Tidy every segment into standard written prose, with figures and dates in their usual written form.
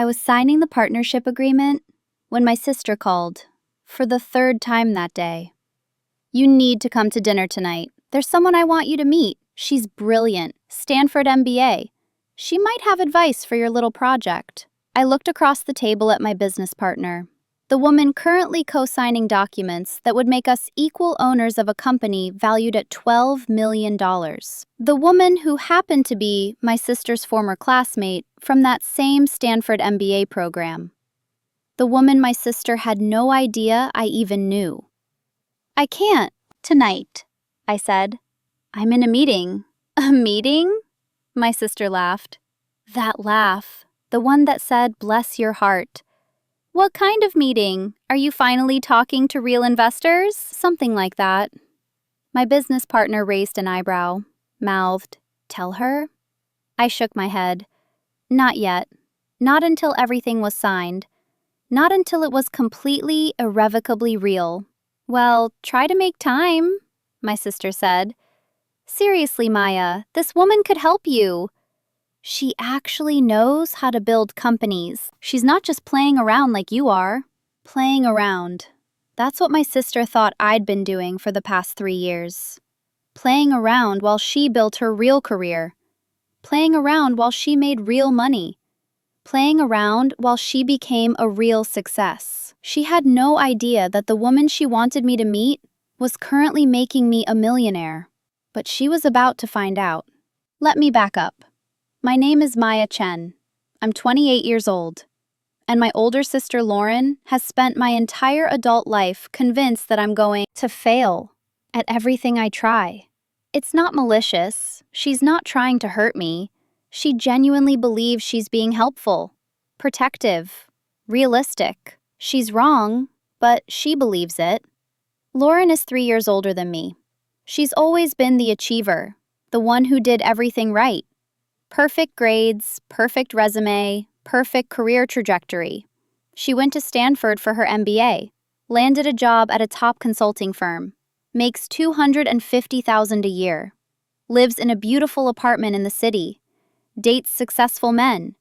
I was signing the partnership agreement when my sister called, for the third time that day. "You need to come to dinner tonight. There's someone I want you to meet. She's brilliant, Stanford MBA. She might have advice for your little project." I looked across the table at my business partner, the woman currently co-signing documents that would make us equal owners of a company valued at $12 million. The woman who happened to be my sister's former classmate from that same Stanford MBA program. The woman my sister had no idea I even knew. "I can't, tonight," I said. "I'm in a meeting." "A meeting?" My sister laughed. That laugh, the one that said, "Bless your heart." "What kind of meeting? Are you finally talking to real investors?" Something like that. My business partner raised an eyebrow, mouthed, "Tell her?" I shook my head. Not yet. Not until everything was signed. Not until it was completely, irrevocably real. "Well, try to make time," my sister said. "Seriously, Maya, this woman could help you. She actually knows how to build companies. She's not just playing around like you are." Playing around. That's what my sister thought I'd been doing for the past 3 years. Playing around while she built her real career. Playing around while she made real money. Playing around while she became a real success. She had no idea that the woman she wanted me to meet was currently making me a millionaire. But she was about to find out. Let me back up. My name is Maya Chen. I'm 28 years old. And my older sister Lauren has spent my entire adult life convinced that I'm going to fail at everything I try. It's not malicious. She's not trying to hurt me. She genuinely believes she's being helpful, protective, realistic. She's wrong, but she believes it. Lauren is 3 years older than me. She's always been the achiever, the one who did everything right. Perfect grades, perfect resume, perfect career trajectory. She went to Stanford for her MBA, landed a job at a top consulting firm, makes $250,000 a year, lives in a beautiful apartment in the city, dates successful men,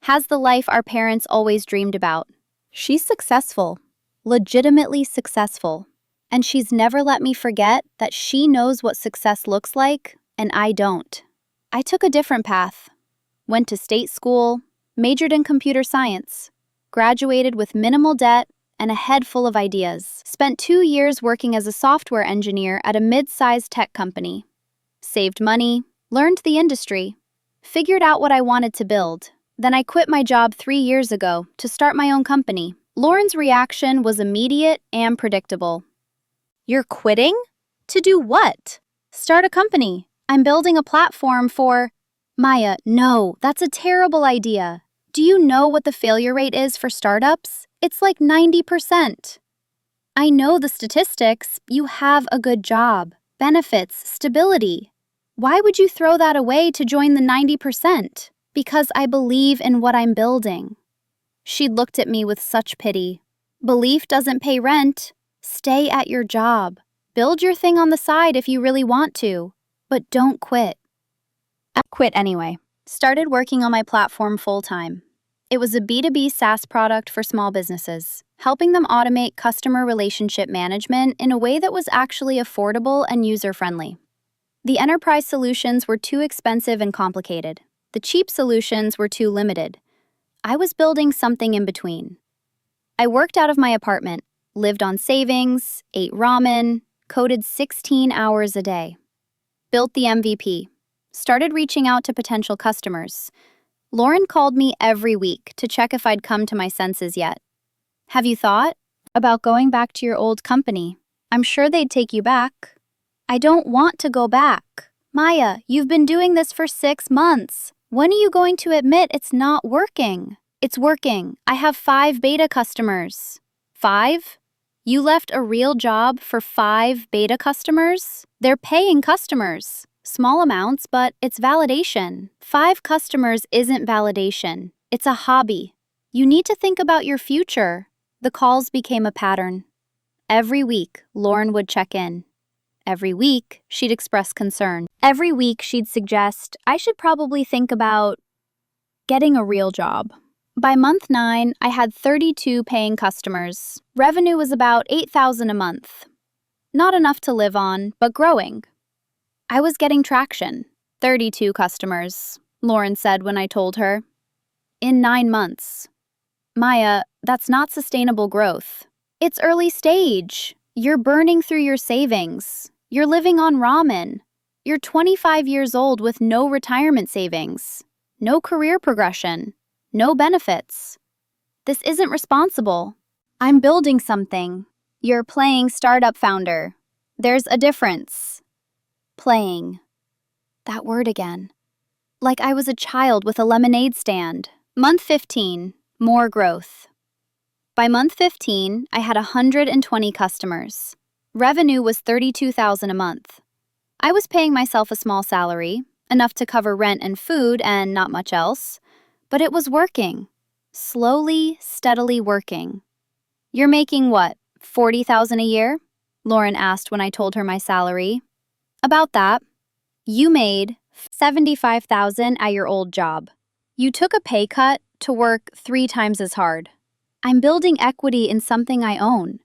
has the life our parents always dreamed about. She's successful, legitimately successful, and she's never let me forget that she knows what success looks like, and I don't. I took a different path, went to state school, majored in computer science, graduated with minimal debt and a head full of ideas, spent 2 years working as a software engineer at a mid-sized tech company, saved money, learned the industry, figured out what I wanted to build. Then I quit my job 3 years ago to start my own company. Lauren's reaction was immediate and predictable. "You're quitting? To do what?" "Start a company. I'm building a platform for—" "Maya, no, that's a terrible idea. Do you know what the failure rate is for startups? It's like 90%. I know the statistics. You have a good job, benefits, stability. Why would you throw that away to join the 90%? "Because I believe in what I'm building." She looked at me with such pity. "Belief doesn't pay rent. Stay at your job. Build your thing on the side if you really want to. But don't quit." I quit anyway. Started working on my platform full-time. It was a B2B SaaS product for small businesses, helping them automate customer relationship management in a way that was actually affordable and user-friendly. The enterprise solutions were too expensive and complicated. The cheap solutions were too limited. I was building something in between. I worked out of my apartment, lived on savings, ate ramen, coded 16 hours a day. Built the MVP, started reaching out to potential customers. Lauren called me every week to check if I'd come to my senses yet. "Have you thought about going back to your old company? I'm sure they'd take you back." "I don't want to go back." "Maya, you've been doing this for 6 months. When are you going to admit it's not working?" "It's working. I have 5 beta customers." 5? You left a real job for 5 beta customers? They're paying customers. Small amounts, but it's validation. 5 customers isn't validation. It's a hobby. You need to think about your future. The calls became a pattern. Every week, Lauren would check in. Every week, she'd express concern. Every week, she'd suggest I should probably think about getting a real job. By month 9, I had 32 paying customers. Revenue was about $8,000 a month. Not enough to live on, but growing. I was getting traction. 32 customers, Lauren said when I told her. In 9 months. Maya, that's not sustainable growth. It's early stage. You're burning through your savings. You're living on ramen. You're 25 years old with no retirement savings, no career progression, no benefits. This isn't responsible. I'm building something. You're playing startup founder. There's a difference. Playing. That word again. Like I was a child with a lemonade stand. Month 15, more growth. By month 15, I had 120 customers. Revenue was $32,000 a month. I was paying myself a small salary, enough to cover rent and food and not much else, but it was working. Slowly, steadily working. You're making what, $40,000 a year? Lauren asked when I told her my salary. About that. You made $75,000 at your old job. You took a pay cut to work 3 times as hard. I'm building equity in something I own.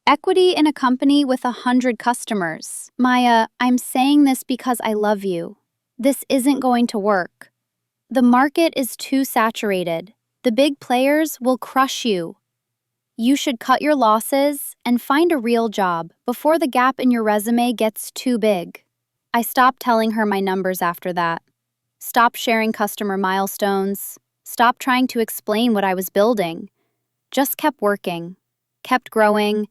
Equity in a company with 100 customers. Maya, I'm saying this because I love you. This isn't going to work. The market is too saturated. The big players will crush you. You should cut your losses and find a real job before the gap in your resume gets too big. I stopped telling her my numbers after that. Stopped sharing customer milestones. Stopped trying to explain what I was building. Just kept working, kept growing,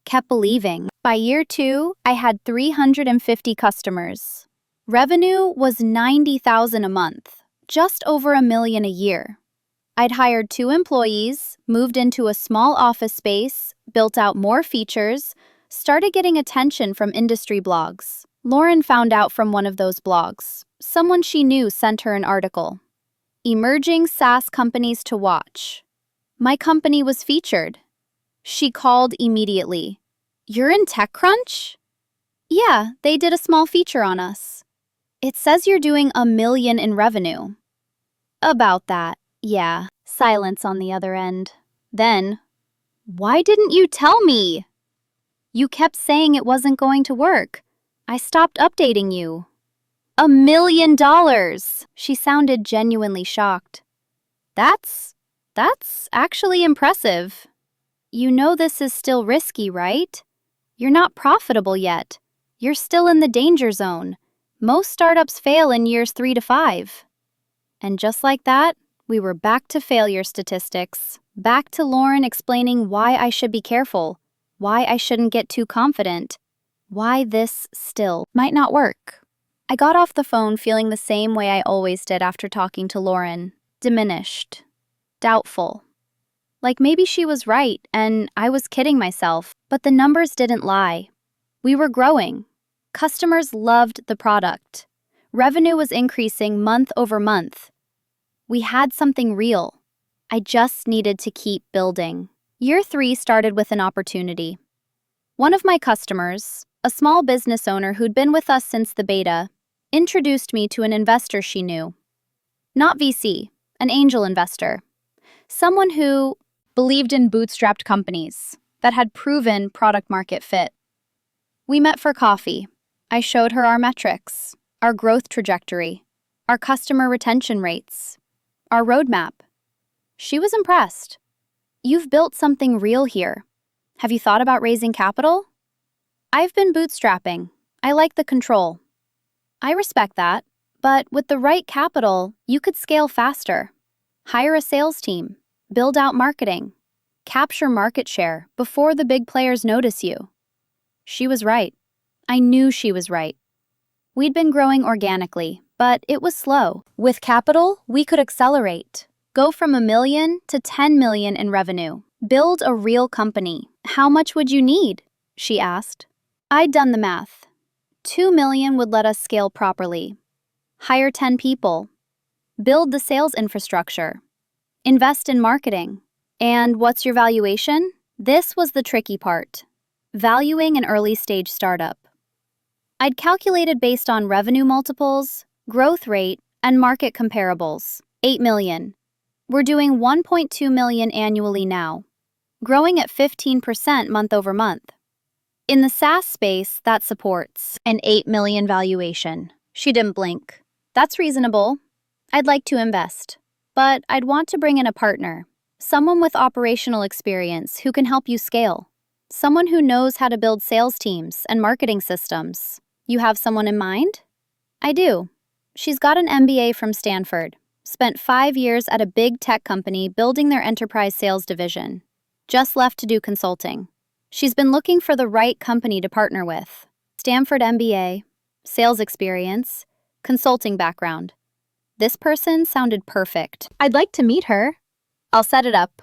kept believing. By year 2, I had 350 customers. Revenue was $90,000 a month, just over $1 million a year. I'd hired 2 employees, moved into a small office space, built out more features, started getting attention from industry blogs. Lauren found out from one of those blogs. Someone she knew sent her an article. Emerging SaaS companies to watch. My company was featured. She called immediately. You're in TechCrunch? Yeah, they did a small feature on us. It says you're doing $1 million in revenue. About that, yeah. Silence on the other end. Then, why didn't you tell me? You kept saying it wasn't going to work. I stopped updating you. $1 million! She sounded genuinely shocked. That's actually impressive. You know this is still risky, right? You're not profitable yet. You're still in the danger zone. Most startups fail in years 3 to 5. And just like that, we were back to failure statistics. Back to Lauren explaining why I should be careful, why I shouldn't get too confident, why this still might not work. I got off the phone feeling the same way I always did after talking to Lauren. Diminished. Doubtful. Like maybe she was right and I was kidding myself, but the numbers didn't lie. We were growing. Customers loved the product. Revenue was increasing month over month. We had something real. I just needed to keep building. Year 3 started with an opportunity. One of my customers, a small business owner who'd been with us since the beta, introduced me to an investor she knew. Not VC, an angel investor. Someone who believed in bootstrapped companies that had proven product-market fit. We met for coffee. I showed her our metrics, our growth trajectory, our customer retention rates, our roadmap. She was impressed. You've built something real here. Have you thought about raising capital? I've been bootstrapping. I like the control. I respect that, but with the right capital, you could scale faster. Hire a sales team. Build out marketing. Capture market share before the big players notice you. She was right. I knew she was right. We'd been growing organically, but it was slow. With capital, we could accelerate. Go from $1 million to $10 million in revenue. Build a real company. How much would you need? She asked. I'd done the math. $2 million would let us scale properly. Hire 10 people. Build the sales infrastructure. Invest in marketing. And what's your valuation? This was the tricky part. Valuing an early-stage startup. I'd calculated based on revenue multiples, growth rate, and market comparables. $8 million. We're doing 1.2 million annually now, growing at 15% month over month. In the SaaS space, that supports an 8 million valuation. She didn't blink. That's reasonable. I'd like to invest, but I'd want to bring in a partner, someone with operational experience who can help you scale, someone who knows how to build sales teams and marketing systems. You have someone in mind? I do. She's got an MBA from Stanford, spent 5 years at a big tech company building their enterprise sales division. Just left to do consulting. She's been looking for the right company to partner with. Stanford MBA, sales experience, consulting background. This person sounded perfect. I'd like to meet her. I'll set it up.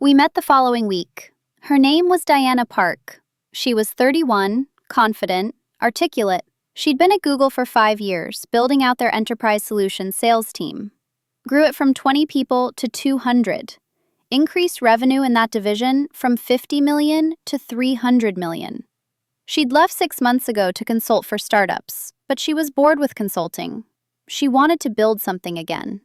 We met the following week. Her name was Diana Park. She was 31, confident, articulate. She'd been at Google for 5 years, building out their enterprise solutions sales team. Grew it from 20 people to 200. Increased revenue in that division from 50 million to 300 million. She'd left 6 months ago to consult for startups, but she was bored with consulting. She wanted to build something again.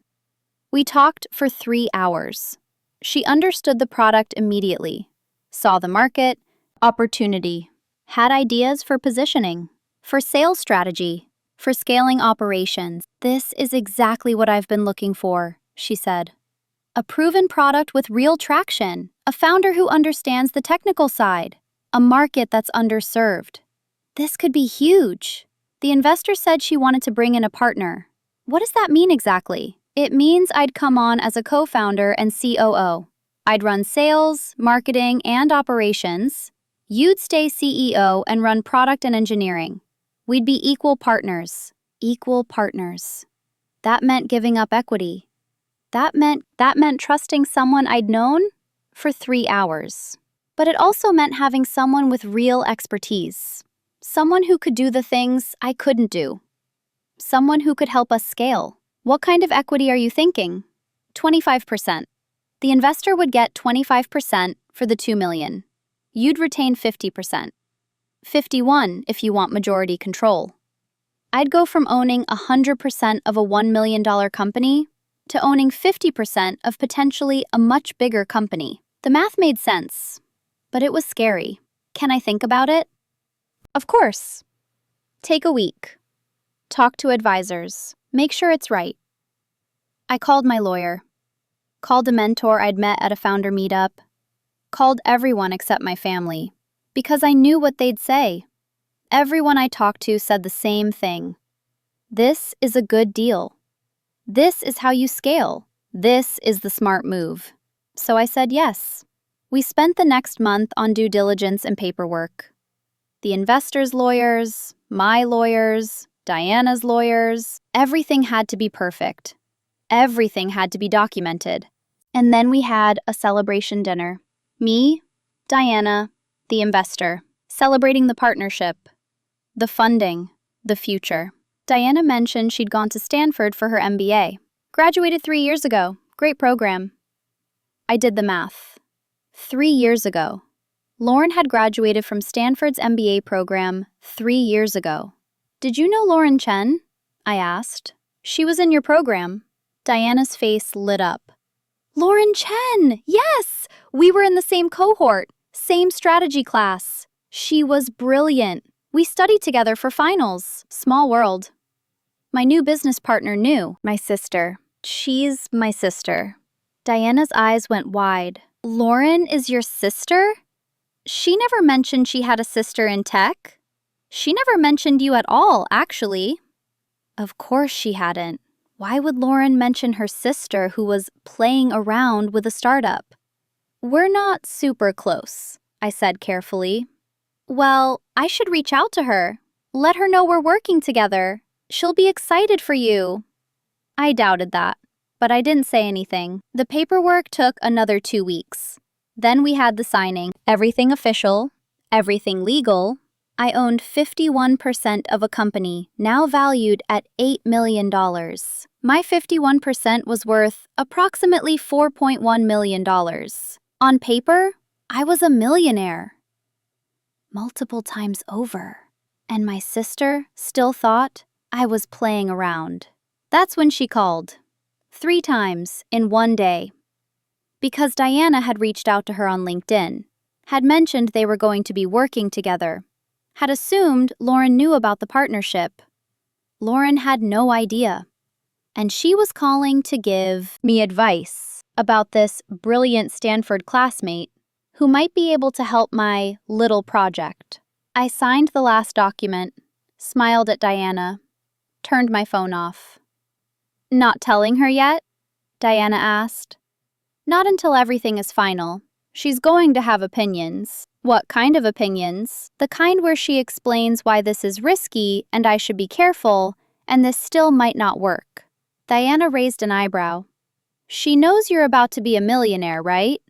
We talked for 3 hours. She understood the product immediately, saw the market, opportunity, had ideas for positioning, for sales strategy, for scaling operations. This is exactly what I've been looking for, she said. A proven product with real traction, a founder who understands the technical side, a market that's underserved. This could be huge. The investor said she wanted to bring in a partner. What does that mean exactly? It means I'd come on as a co-founder and COO. I'd run sales, marketing, and operations. You'd stay CEO and run product and engineering. We'd be equal partners. Equal partners. That meant giving up equity. That meant trusting someone I'd known for 3 hours. But it also meant having someone with real expertise. Someone who could do the things I couldn't do. Someone who could help us scale. What kind of equity are you thinking? 25%. The investor would get 25% for the 2 million. You'd retain 50%. 51 if you want majority control. I'd go from owning 100% of a $1 million company to owning 50% of potentially a much bigger company. The math made sense, but it was scary. Can I think about it? Of course. Take a week. Talk to advisors. Make sure it's right. I called my lawyer. Called a mentor I'd met at a founder meetup. Called everyone except my family, because I knew what they'd say. Everyone I talked to said the same thing. This is a good deal. This is how you scale. This is the smart move. So I said yes. We spent the next month on due diligence and paperwork. The investors' lawyers, my lawyers, Diana's lawyers, everything had to be perfect. Everything had to be documented. And then we had a celebration dinner. Me, Diana, the investor, celebrating the partnership, the funding, the future. Diana mentioned she'd gone to Stanford for her MBA. Graduated 3 years ago. Great program. I did the math. 3 years ago. Lauren had graduated from Stanford's MBA program 3 years ago. Did you know Lauren Chen? I asked. She was in your program. Diana's face lit up. Lauren Chen! Yes! We were in the same cohort, same strategy class. She was brilliant. We studied together for finals. Small world. My new business partner knew. My sister. She's my sister. Diana's eyes went wide. Lauren is your sister? She never mentioned she had a sister in tech. She never mentioned you at all, actually. Of course she hadn't. Why would Lauren mention her sister who was playing around with a startup? We're not super close, I said carefully. Well, I should reach out to her. Let her know we're working together. She'll be excited for you. I doubted that, but I didn't say anything. The paperwork took another 2 weeks. Then we had the signing. Everything official, everything legal. I owned 51% of a company now valued at $8 million. My 51% was worth approximately $4.1 million. On paper, I was a millionaire. Multiple times over. And my sister still thought I was playing around. That's when she called. 3 times in one day. Because Diana had reached out to her on LinkedIn, had mentioned they were going to be working together, had assumed Lauren knew about the partnership. Lauren had no idea, and she was calling to give me advice about this brilliant Stanford classmate who might be able to help my little project. I signed the last document, smiled at Diana, turned my phone off. Not telling her yet? Diana asked. Not until everything is final. She's going to have opinions. What kind of opinions? The kind where she explains why this is risky and I should be careful, and this still might not work. Diana raised an eyebrow. She knows you're about to be a millionaire, right?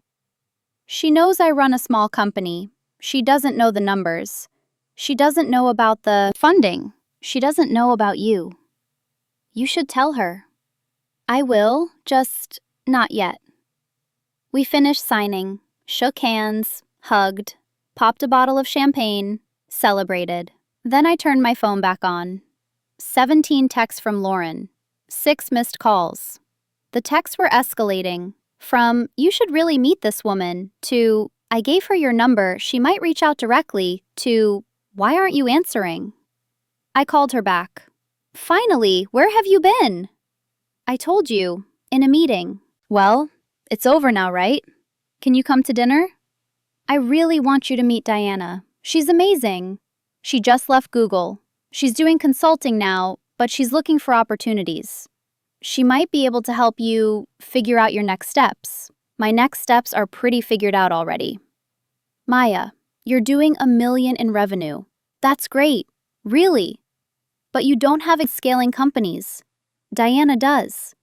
She knows I run a small company. She doesn't know the numbers. She doesn't know about the funding. She doesn't know about you. You should tell her. I will, just not yet. We finished signing, shook hands, hugged, popped a bottle of champagne, celebrated. Then I turned my phone back on. 17 texts from Lauren, 6 missed calls. The texts were escalating, from, you should really meet this woman, to, I gave her your number, she might reach out directly, to, why aren't you answering? I called her back. Finally, where have you been? I told you, in a meeting. Well, it's over now, right? Can you come to dinner? I really want you to meet Diana. She's amazing. She just left Google. She's doing consulting now, but she's looking for opportunities. She might be able to help you figure out your next steps. My next steps are pretty figured out already. Maya, you're doing $1 million in revenue. That's great, really. But you don't have scaling companies. Diana does.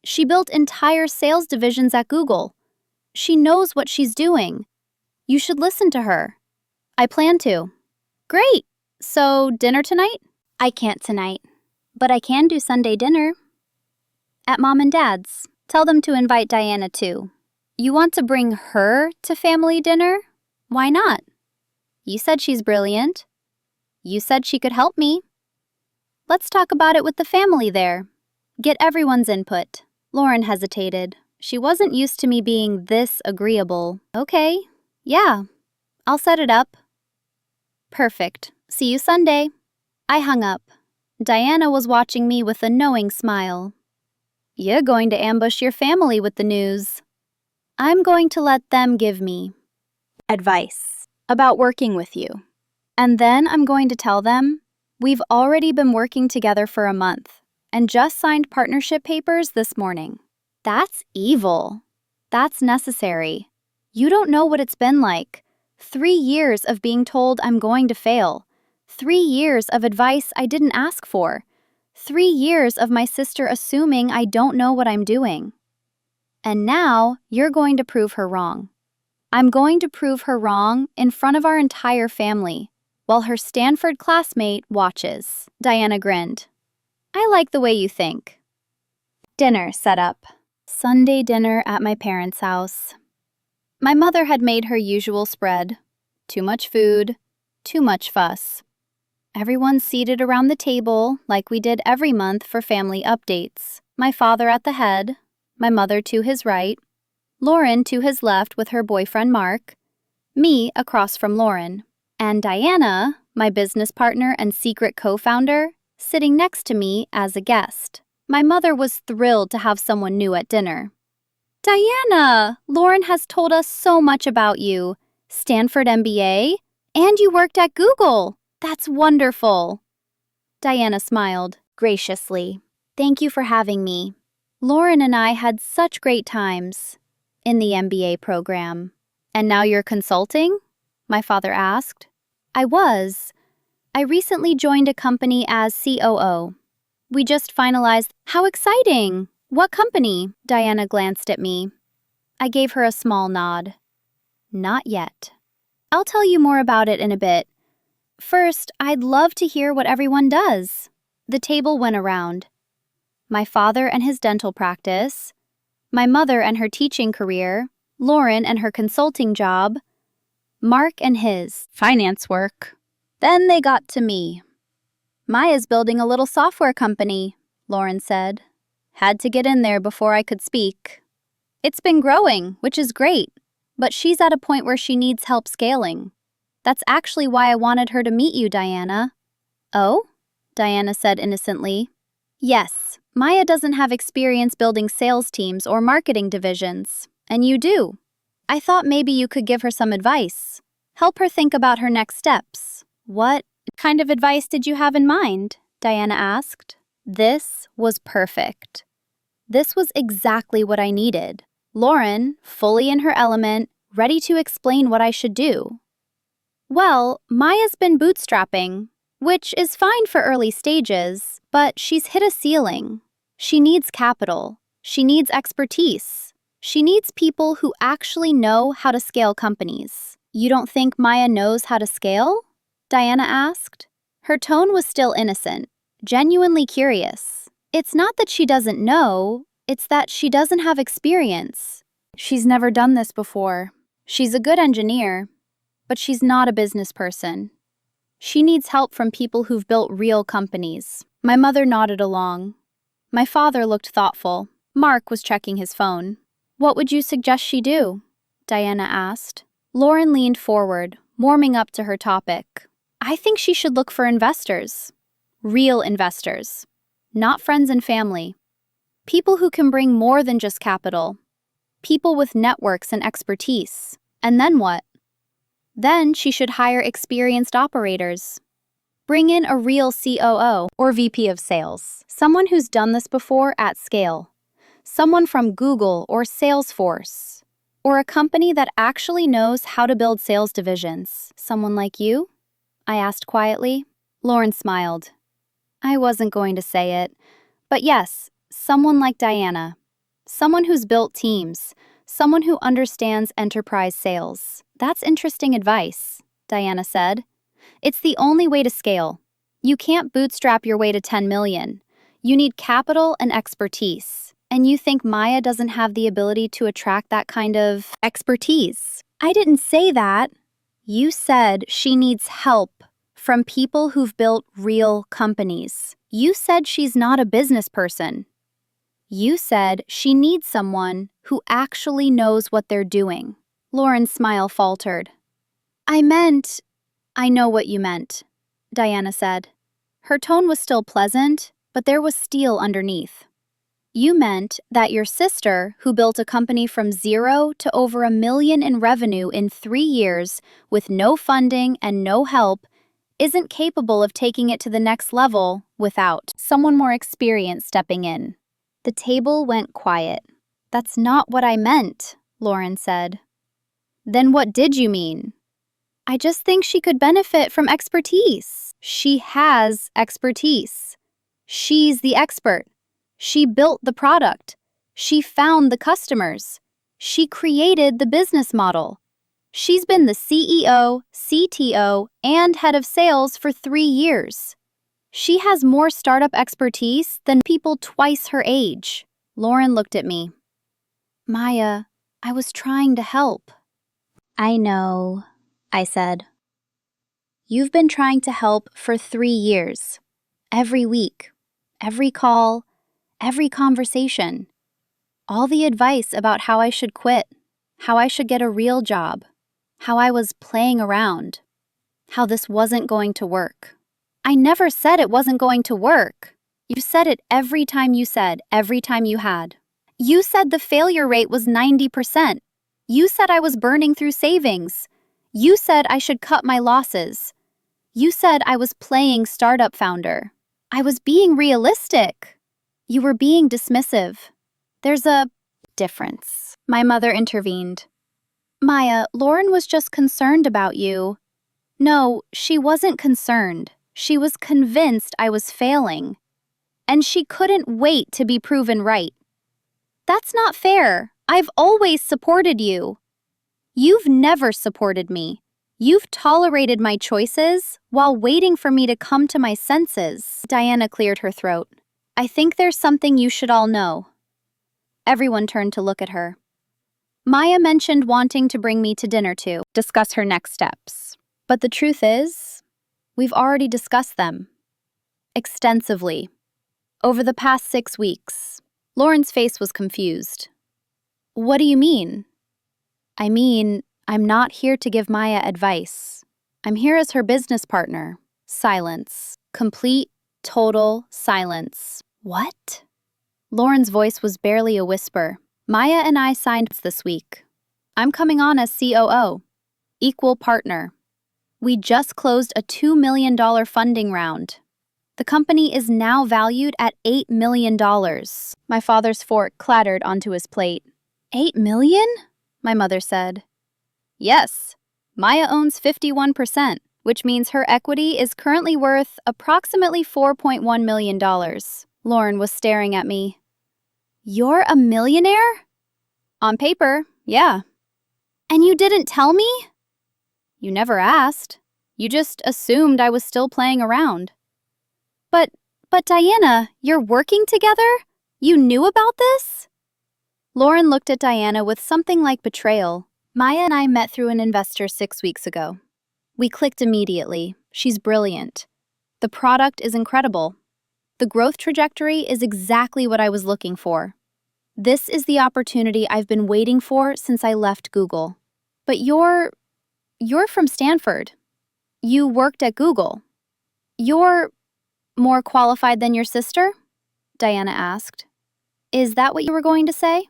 She built entire sales divisions at Google. She knows what she's doing. You should listen to her. I plan to. Great! So, dinner tonight? I can't tonight, but I can do Sunday dinner. At Mom and Dad's. Tell them to invite Diana too. You want to bring her to family dinner? Why not? You said she's brilliant. You said she could help me. Let's talk about it with the family there. Get everyone's input. Lauren hesitated. She wasn't used to me being this agreeable. Okay, yeah, I'll set it up. Perfect. See you Sunday. I hung up. Diana was watching me with a knowing smile. You're going to ambush your family with the news. I'm going to let them give me advice about working with you. And then I'm going to tell them we've already been working together for a month and just signed partnership papers this morning. That's evil. That's necessary. You don't know what it's been like. 3 years of being told I'm going to fail. 3 years of advice I didn't ask for. 3 years of my sister assuming I don't know what I'm doing. And now you're going to prove her wrong. I'm going to prove her wrong in front of our entire family, while her Stanford classmate watches. Diana grinned. I like the way you think. Dinner set up. Sunday dinner at my parents' house. My mother had made her usual spread. Too much food, too much fuss. Everyone seated around the table like we did every month for family updates. My father at the head, my mother to his right, Lauren to his left with her boyfriend Mark, me across from Lauren, and Diana, my business partner and secret co-founder, sitting next to me as a guest. My mother was thrilled to have someone new at dinner. Diana, Lauren has told us so much about you. Stanford MBA, and you worked at Google. That's wonderful. Diana smiled graciously. Thank you for having me. Lauren and I had such great times in the MBA program. And now you're consulting? My father asked. I was. I recently joined a company as COO. We just finalized. How exciting! What company? Diana glanced at me. I gave her a small nod. Not yet. I'll tell you more about it in a bit. First, I'd love to hear what everyone does. The table went around. My father and his dental practice, my mother and her teaching career, Lauren and her consulting job, Mark and his finance work. Then they got to me. Maya's building a little software company, Lauren said. Had to get in there before I could speak. It's been growing, which is great, but she's at a point where she needs help scaling. That's actually why I wanted her to meet you, Diana. Oh? Diana said innocently. Yes, Maya doesn't have experience building sales teams or marketing divisions, and you do. I thought maybe you could give her some advice. Help her think about her next steps. What kind of advice did you have in mind? Diana asked. This was perfect. This was exactly what I needed. Lauren, fully in her element, ready to explain what I should do. Well, Maya's been bootstrapping, which is fine for early stages, but she's hit a ceiling. She needs capital. She needs expertise. She needs people who actually know how to scale companies. You don't think Maya knows how to scale? Diana asked. Her tone was still innocent, genuinely curious. It's not that she doesn't know, it's that she doesn't have experience. She's never done this before. She's a good engineer, but she's not a business person. She needs help from people who've built real companies. My mother nodded along. My father looked thoughtful. Mark was checking his phone. What would you suggest she do? Diana asked. Lauren leaned forward, warming up to her topic. I think she should look for investors. Real investors. Not friends and family. People who can bring more than just capital. People with networks and expertise. And then what? Then she should hire experienced operators. Bring in a real COO or VP of sales. Someone who's done this before at scale. Someone from Google or Salesforce. Or a company that actually knows how to build sales divisions. Someone like you? I asked quietly. Lauren smiled. I wasn't going to say it, but yes, someone like Diana. Someone who's built teams. Someone who understands enterprise sales. That's interesting advice, Diana said. It's the only way to scale. You can't bootstrap your way to 10 million. You need capital and expertise. And you think Maya doesn't have the ability to attract that kind of expertise? I didn't say that. You said she needs help from people who've built real companies. You said she's not a business person. You said she needs someone who actually knows what they're doing. Lauren's smile faltered. I know what you meant, Diana said. Her tone was still pleasant, but there was steel underneath. You meant that your sister, who built a company from 0 to over $1 million in revenue in 3 years with no funding and no help, isn't capable of taking it to the next level without someone more experienced stepping in. The table went quiet. That's not what I meant, Lauren said. Then what did you mean? I just think she could benefit from expertise. She has expertise. She's the expert. She built the product. She found the customers. She created the business model. She's been the CEO, CTO, and head of sales for 3 years. She has more startup expertise than people twice her age. Lauren looked at me. Maya, I was trying to help. I know, I said. You've been trying to help for 3 years. Every week, every call, every conversation. All the advice about how I should quit, how I should get a real job, how I was playing around, how this wasn't going to work. I never said it wasn't going to work. You said it every time you had. You said the failure rate was 90%. You said I was burning through savings. You said I should cut my losses. You said I was playing startup founder. I was being realistic. You were being dismissive. There's a difference. My mother intervened. Maya, Lauren was just concerned about you. No, she wasn't concerned. She was convinced I was failing. And she couldn't wait to be proven right. That's not fair. I've always supported you. You've never supported me. You've tolerated my choices while waiting for me to come to my senses. Diana cleared her throat. I think there's something you should all know. Everyone turned to look at her. Maya mentioned wanting to bring me to dinner to discuss her next steps. But the truth is, we've already discussed them. Extensively. Over the past 6 weeks. Lauren's face was confused. What do you mean? I mean, I'm not here to give Maya advice. I'm here as her business partner. Silence. Complete, total silence. What? Lauren's voice was barely a whisper. Maya and I signed this week. I'm coming on as COO. Equal partner. We just closed a $2 million funding round. The company is now valued at $8 million. My father's fork clattered onto his plate. $8 million? My mother said. Yes. Maya owns 51%, which means her equity is currently worth approximately $4.1 million. Lauren was staring at me. You're a millionaire? On paper, yeah. And you didn't tell me? You never asked. You just assumed I was still playing around. But Diana, you're working together? You knew about this? Lauren looked at Diana with something like betrayal. Maya and I met through an investor 6 weeks ago. We clicked immediately. She's brilliant. The product is incredible. The growth trajectory is exactly what I was looking for. This is the opportunity I've been waiting for since I left Google. But you're from Stanford. You worked at Google. You're more qualified than your sister? Diana asked. Is that what you were going to say?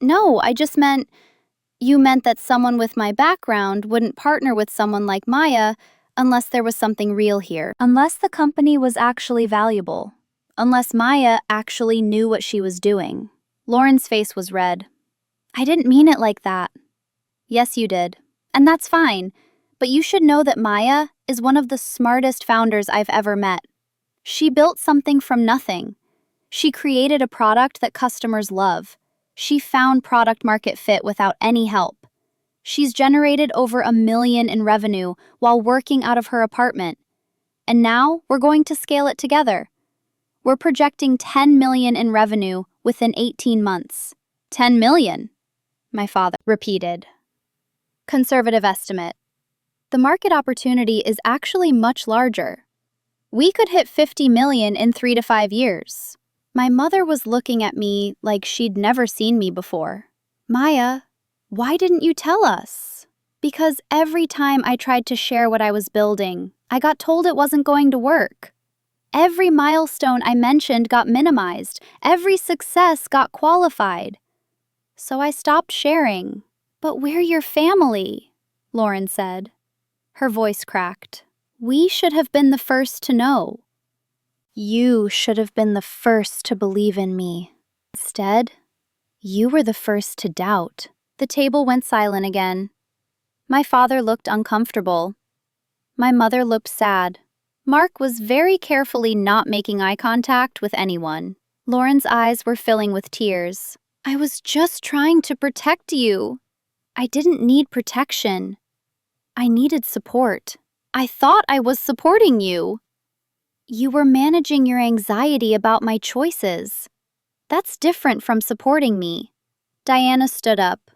No, I just meant, you meant that someone with my background wouldn't partner with someone like Maya unless there was something real here. Unless the company was actually valuable. Unless Maya actually knew what she was doing. Lauren's face was red. I didn't mean it like that. Yes, you did. And that's fine. But you should know that Maya is one of the smartest founders I've ever met. She built something from nothing. She created a product that customers love. She found product market fit without any help. She's generated over $1 million in revenue while working out of her apartment. And now we're going to scale it together. We're projecting $10 million in revenue within 18 months. 10 million, my father repeated. Conservative estimate. The market opportunity is actually much larger. We could hit 50 million in 3 to 5 years. My mother was looking at me like she'd never seen me before. Maya, why didn't you tell us? Because every time I tried to share what I was building, I got told it wasn't going to work. Every milestone I mentioned got minimized. Every success got qualified. So I stopped sharing. But we're your family, Lauren said. Her voice cracked. We should have been the first to know. You should have been the first to believe in me. Instead, you were the first to doubt. The table went silent again. My father looked uncomfortable. My mother looked sad. Mark was very carefully not making eye contact with anyone. Lauren's eyes were filling with tears. I was just trying to protect you. I didn't need protection. I needed support. I thought I was supporting you. You were managing your anxiety about my choices. That's different from supporting me. Diana stood up.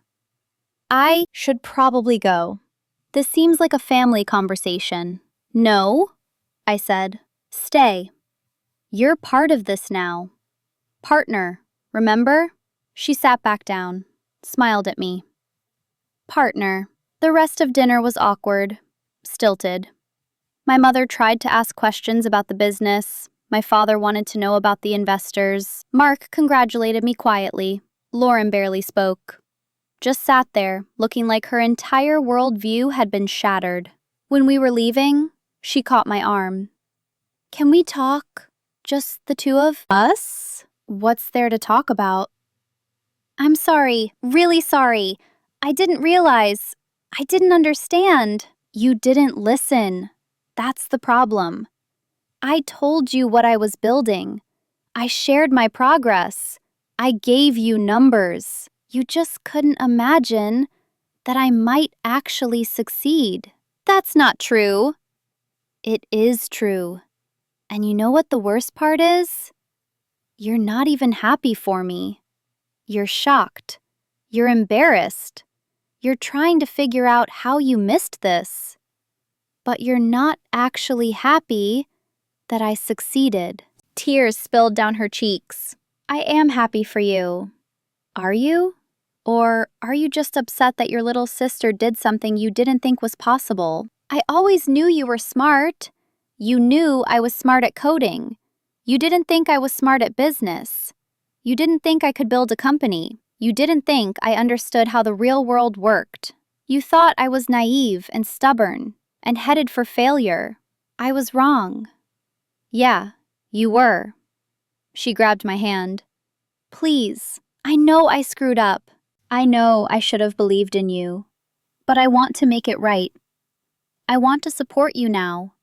I should probably go. This seems like a family conversation. No, I said. Stay. You're part of this now. Partner, remember? She sat back down, smiled at me. Partner. The rest of dinner was awkward, stilted. My mother tried to ask questions about the business. My father wanted to know about the investors. Mark congratulated me quietly. Lauren barely spoke. Just sat there, looking like her entire worldview had been shattered. When we were leaving, she caught my arm. Can we talk? Just the two of us? What's there to talk about? I'm sorry, really sorry. I didn't realize. I didn't understand. You didn't listen. That's the problem. I told you what I was building. I shared my progress. I gave you numbers. You just couldn't imagine that I might actually succeed. That's not true. It is true. And you know what the worst part is? You're not even happy for me. You're shocked. You're embarrassed. You're trying to figure out how you missed this. But you're not actually happy that I succeeded. Tears spilled down her cheeks. I am happy for you. Are you? Or are you just upset that your little sister did something you didn't think was possible? I always knew you were smart. You knew I was smart at coding. You didn't think I was smart at business. You didn't think I could build a company. You didn't think I understood how the real world worked. You thought I was naive and stubborn and headed for failure. I was wrong. Yeah, you were. She grabbed my hand. Please, I know I screwed up. I know I should have believed in you. But I want to make it right. I want to support you now.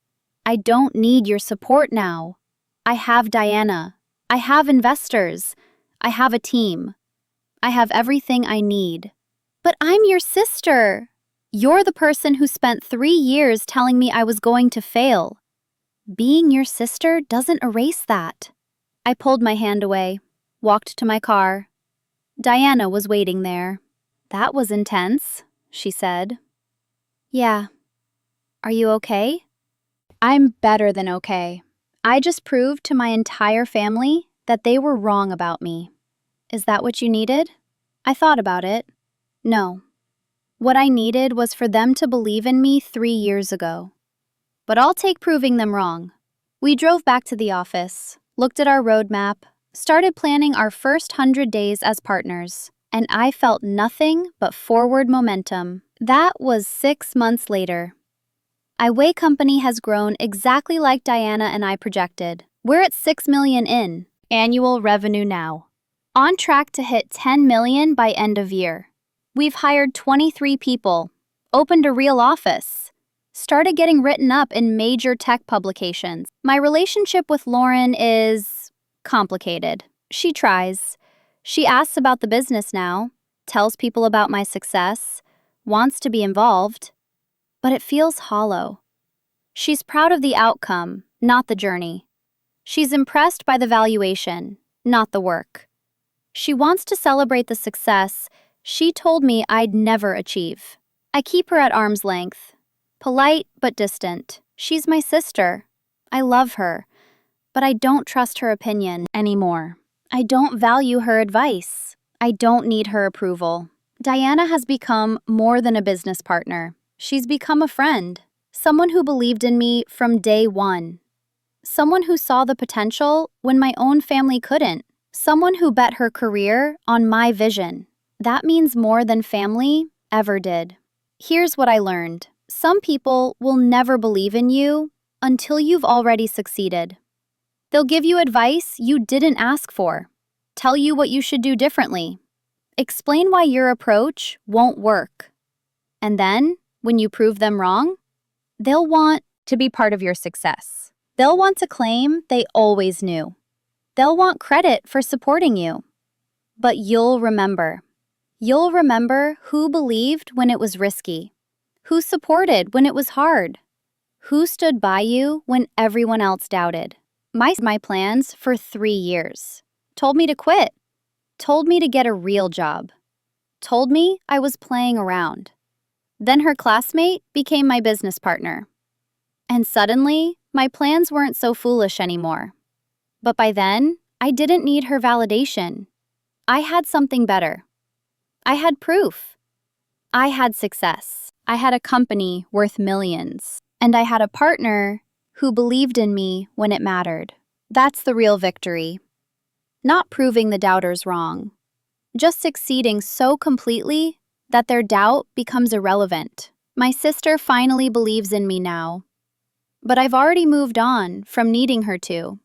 I don't need your support now. I have Diana. I have investors. I have a team. I have everything I need. But I'm your sister. You're the person who spent 3 years telling me I was going to fail. Being your sister doesn't erase that. I pulled my hand away, walked to my car. Diana was waiting there. That was intense, she said. Yeah. Are you okay? I'm better than okay. I just proved to my entire family that they were wrong about me. Is that what you needed? I thought about it. No. What I needed was for them to believe in me 3 years ago. But I'll take proving them wrong. We drove back to the office, looked at our roadmap, started planning our first 100 days as partners, and I felt nothing but forward momentum. That was 6 months later. Iway Company has grown exactly like Diana and I projected. We're at 6 million in annual revenue now. On track to hit 10 million by end of year. We've hired 23 people, opened a real office, started getting written up in major tech publications. My relationship with Lauren is complicated. She tries. She asks about the business now, tells people about my success, wants to be involved, but it feels hollow. She's proud of the outcome, not the journey. She's impressed by the valuation, not the work. She wants to celebrate the success she told me I'd never achieve. I keep her at arm's length, polite but distant. She's my sister. I love her, but I don't trust her opinion anymore. I don't value her advice. I don't need her approval. Diana has become more than a business partner. She's become a friend, someone who believed in me from day one, someone who saw the potential when my own family couldn't, someone who bet her career on my vision. That means more than family ever did. Here's what I learned. Some people will never believe in you until you've already succeeded. They'll give you advice you didn't ask for, tell you what you should do differently, explain why your approach won't work. And then, when you prove them wrong, they'll want to be part of your success. They'll want to claim they always knew. They'll want credit for supporting you. But you'll remember. You'll remember who believed when it was risky, who supported when it was hard, who stood by you when everyone else doubted. My plans for 3 years, told me to quit, told me to get a real job, told me I was playing around. Then her classmate became my business partner. And suddenly, my plans weren't so foolish anymore. But by then, I didn't need her validation. I had something better. I had proof. I had success. I had a company worth millions. And I had a partner who believed in me when it mattered. That's the real victory. Not proving the doubters wrong. Just succeeding so completely that their doubt becomes irrelevant. My sister finally believes in me now. But I've already moved on from needing her to.